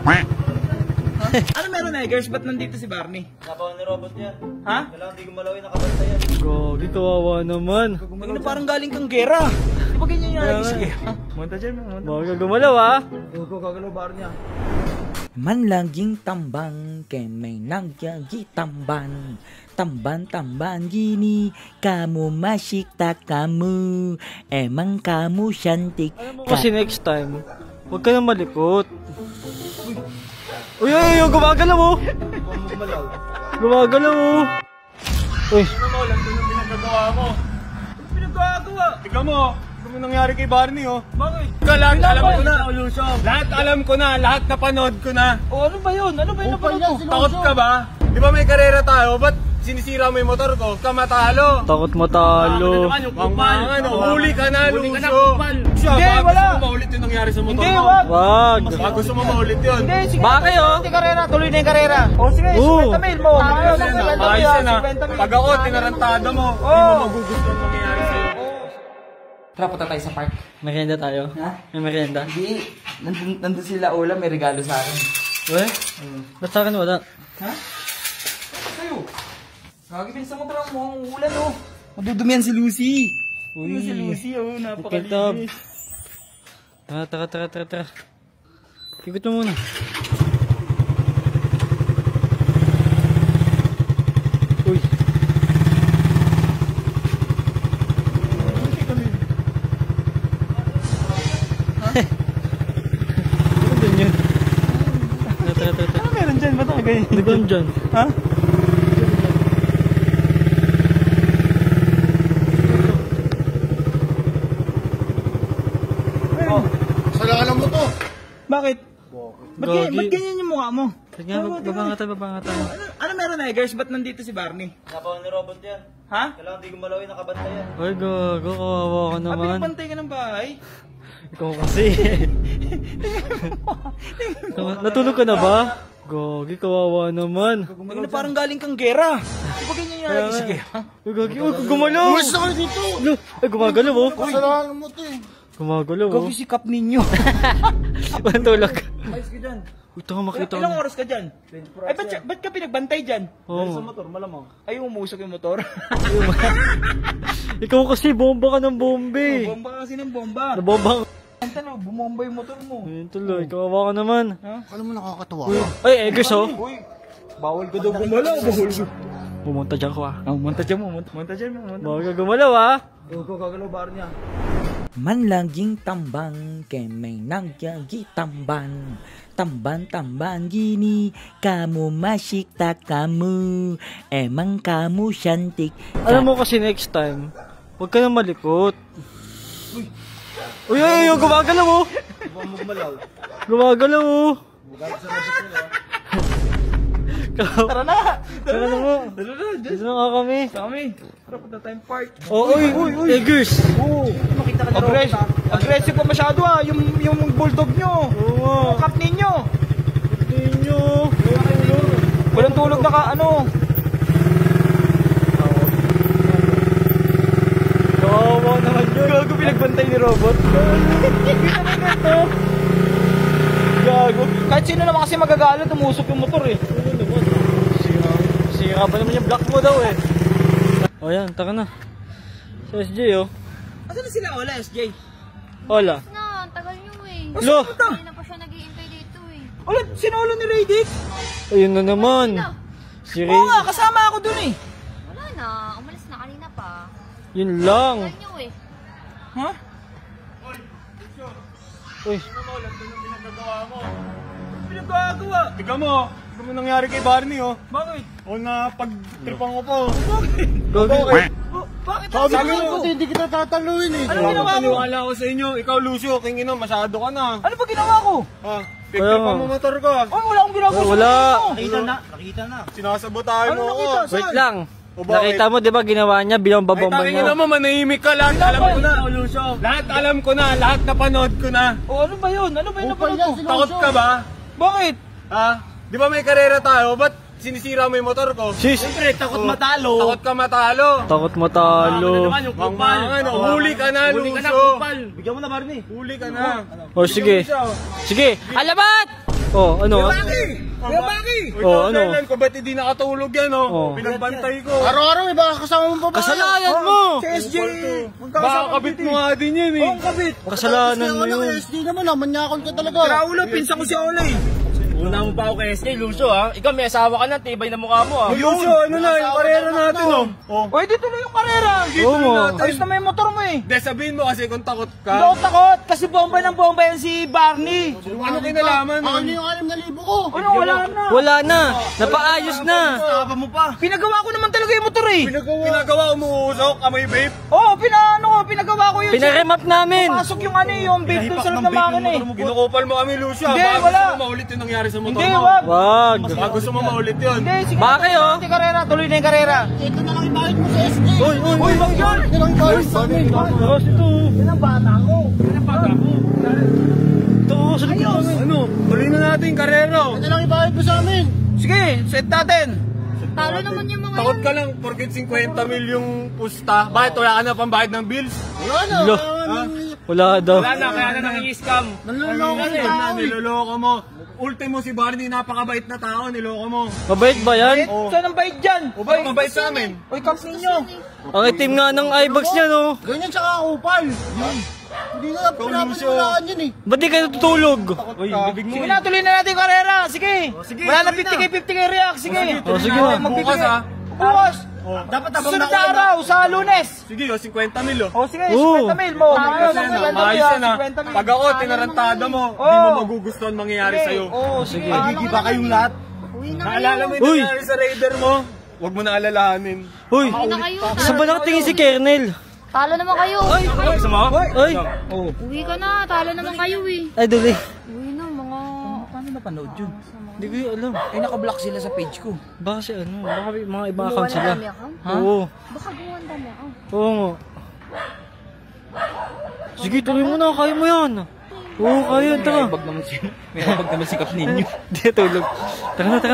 Ano meron Eggers? Ba't nandito si Barney? Napawan ni Robot yan. Ha? Kailangan di gumalawin, nakabantay yan. Gogi, kawawa naman. Ano parang galing kang gera. Di ba ganyan yung lagi sa gera? Monta dyan, monta. Baka gumalaw ah. Huwag gagalaw Barney ah. Man laging tambang, kay may nagyagi tamban. Tamban gini, kamu masikta kamu. Emang kamu syantik. Alam mo kasi next time, huwag ka na malikot. Uy, gumagalaw mo. Gumagalaw mo. Uy. Ano mo, lang doon ang pinagagawa mo. Ano pinagagawa? Tignan mo, ano nangyari kay Barney oh. Bakit? Lahat alam ko na. Lahat alam ko na, lahat napanood ko na. O ano ba yun? Ano ba yun napanood ko? Takot ka ba? Di ba may karera tayo? Ba't sinisira mo yung motor ko? Kamatalo. Takot matalo. Mangangan, huli ka na, Lucio. Hindi, wala. Gusto mo maulit yung nangyari sa motor Hindi, mo? wag. Wag. Gusto mo maulit yun? Hindi, sige. Bakit, oh? Hindi karera, tuloy na yung karera. O sige, Oo. 50 mil mo. Ayos yan ah. Ayos yan ah. 50 mil. Pag ako, tinarantado mo. Hindi mo magugustuhan mangyayari sa'yo. Tara, punta tayo sa park. Merienda tayo. Ha? May merienda. Hindi, nandun sila Ola, may regalo sa akin. Uy? Ba't sa akin wala? Ha? Sa'yo? Nakagipin sa motor mo, ang ulan oh. Madudumihan si Lucy. Uy, si Lucy, oh, Kintab. napakalinis. Tara. Ikot mo muna. Uy. Ano din yun? Tara. Ano meron dyan? Ba't ganyan? Hindi ko alam dyan. Ha? Kasalanan mo to. Bakit? Gagi. Ba't ganyan yung mukha mo? Sige, baba nga tayo. Ano meron Eggers? Ba't nandito si Barney? Napawan ni Robot yan. Ha? Kailangan di gumalawin, nakabantay yan. Uy, gago, kawawa ka Ah, naman. pinagbantay ka ng bahay? Ikaw kasi. Natulog ka na ba? Gogi, kawawa naman. Ano parang galing kang gera. Di ba ganyan yung lagi sa gera? Uy, Gogi, gumalaw. Uwis na kayo dito. Ay, gumagalaw oh. Kasalanan mo to eh. Gumagalaw oh. Gogi sikap ninyo. Walang tulog. Ayos ka dyan. Uy, taka makita Ilang mo. oras ka dyan? Ay, ba't ka pinagbantay dyan? Oo. Motor, malamang. Ay, umusok yung motor. Ikaw kasi, bomba ka ng bombe. Bomba ka kasi ng bomba. Nabomba ka. Ano, bumomba yung motor mo. Ayun tuloy, kawawa ka naman. Alam mo nakakatawa. Ay, Eggers oh. Uy, bawal ka daw gumalaw. Pumunta dyan ko ah. Monta dyan mo, monta dyan mo. Bawal ka gumalaw ah. Huwag ko gagalaw bar niya. Man laging tambang, kay may nagyagi tamban. Tamban gini, kamu masikta kamu. Emang kamu syantik. Alam mo kasi next time, huwag ka na malikot. Uy, gumagalaw mo. Gumagalaw mo. Tara na! Tara na mo. Dito na nga kami. Kami, tara punta tayong park. Oh, uy, Eggers. Oo, makita ka na rin. Aggressive pa masyado ah, yung bulldog nyo. Oo nga. Yung cup ninyo. Ninyo. Walang tulog na ka, ano. Kawawa naman yun. Gago pinagbantay ni Robot. Gago. Kahit sino naman kasi magagalit, umusok yung motor eh. Sira pa naman yung block mo daw eh. O yan, taka na. Sa SJ oh. Asan na sila Ola, SJ? Hola. Na, tagal nyo eh. Lo. Hindi na pa siya nag-iintay dito eh. Ola, sinolo ni Radic? Ayun na naman. Si Oo Ray. nga, kasama ako dun eh. Wala na, umalis na kanina pa. Yun lang. Tagal nyo eh. Ha? Uy. Pinagagawa. Tignan mo, ano nangyari kay Barney oh. Bakit? O na pagtripan ko po. Gogi. Bakit? Sabi mo, hindi kita tataluin eh. Ano ginawa mo? Paniwala ko sa inyo, ikaw Lucio, kingin na, masyado ka na. Ano ba ginawa ko? Ha? Pagtripan mo motor ko. Ay, wala akong ginagawa. Wala. Nakita na. Sinasabotahan Ano mo ako. nakita? Wait Saan? lang. O bakit? Nakita mo, di ba, ginawa niya, bilang Ay, babomba tangin niya. na mo, manahimik ka. Lahat alam ko na, Lucio. Lahat alam ko na, lahat napanood ko na. O ano ba yun? Ano ba yun napanood ko? Takot ka ba? Bakit? Ha? Di ba may karera tayo? Ba't sinisira mo yung motor ko? Sis, Siyempre, takot matalo. Takot ka matalo. takot matalo. Mangangan, huli ka na, Lucio. Bigyan mo na Barney. Huli ka na. O sige. Sige. Alabat! Oh, ano? Kuya Maki! Oh, ano? Kailan ko ba't hindi nakatulog yan, oh? Oh. Pinagbantay ko. Araw-araw may baka kasama mo pa ba? Kasalanan mo! Si SJ! Baka kabit mo nga din yan, eh. Oo, kabit. Kasalanan mo yun. SJ naman ah, manyakon ka talaga. Traulo, pinsan ko si Olay. Una mo pa ako kay SJ, Lucio ha. Ikaw may asawa ka na, tibay na mukha mo ha. Lucio, ano na, yung karera natin, oh. Oh. Uy, dito na yung karera. Oo. Ayos na may motor mo eh. De, sabihin mo kasi kung takot Hindi ka. ako takot, kasi bomba ng bomba yan si Barney. Ano kinalaman, oh? yung 6,000 ko? Ano, wala na. Wala na. Napaayos na. Tapa mo pa. Pinagawa ko naman talaga yung motor eh. Pinagawa, umuusok, amoy vape. Oo, pinagawa ko yun. Pinaremap namin. Pasok yung ano eh, yung vape dun sa loob ng makina eh. Kinukupal mo kami, Lucio. Hindi, Baka wala. gusto mo maulit yung nangyari sa motor Hindi, mo. wag. Wag. Baka gusto mo maulit yun. Hindi, sige. Baka kayo? Tuloy na yung karera, tuloy na yung karera. Ito na lang ibahit mo sa SJ. Uy, Wag yun. Ito lang ibahit sa amin. Tapos ito. Yan ang bata ko. Ito, sa likod. Ano? Tuloy na natin yung karera, oh. Ito lang ibahit mo sa amin. Sige, set natin. Talo naman yung mga Takot yan. ka lang, porket 50 mil yung pusta. Bakit? Wala ka na pambayad ng bills? Wala na. Lo. Wala daw. Wala na, kaya na nangi-scam. Nanloloko Ano si yun? tao eh. Niloloko mo. Ultimo si Barney, napakabait na tao, niloko mo. Mabait ba yan? Saan ang bait dyan? O ba't mabait sa amin? Uy, kaps ninyo. Ang itim nga ng iBox niya, no? Ganyan tsaka kupal. Hindi na pinapaniwalaan yun eh. Ba't di kayo tutulog? Sige na, tuloy na natin yung karera. Sige. Wala na 50k, 50k react. Sige. Oh, sige na. Bukas, ha? Bukas. Dapat susunod na araw sa Lunes. Sige, 50 mil, oh. O sige, Oo. 50 mil mo. Ayos yan, ah. Ayos yan, ah. 50 mil. Pag ako, tinarantada mo, Oo. di mo magugustuhan mangyayari sa'yo. Oo, sige. Hindi ba kayong lahat? Uwi na kayo. Naalala mo yung Uy. nangyari sa raider mo? Huwag mo na alalahanin. Uy, Uwi na kayo. saan ba nakatingin si Kernel? Talo naman kayo. Gusto mo? Ay, Uwi ka na. Talo naman kayo eh. ay, dali. Uwi na mga... Paano napanood yun? Hindi ko yun alam. Eh, nakablock sila sa page ko. Baka si ano, baka may mga ibang Gumawa account ng sila. dami account? Oo. Baka gumawa ng dami account. Oo nga. Sige, tuloy mo na. Kaya mo yan. Oo, kaya. Tara. May habag naman si Kap ninyo. Hindi, tulog. Tara na, tara na.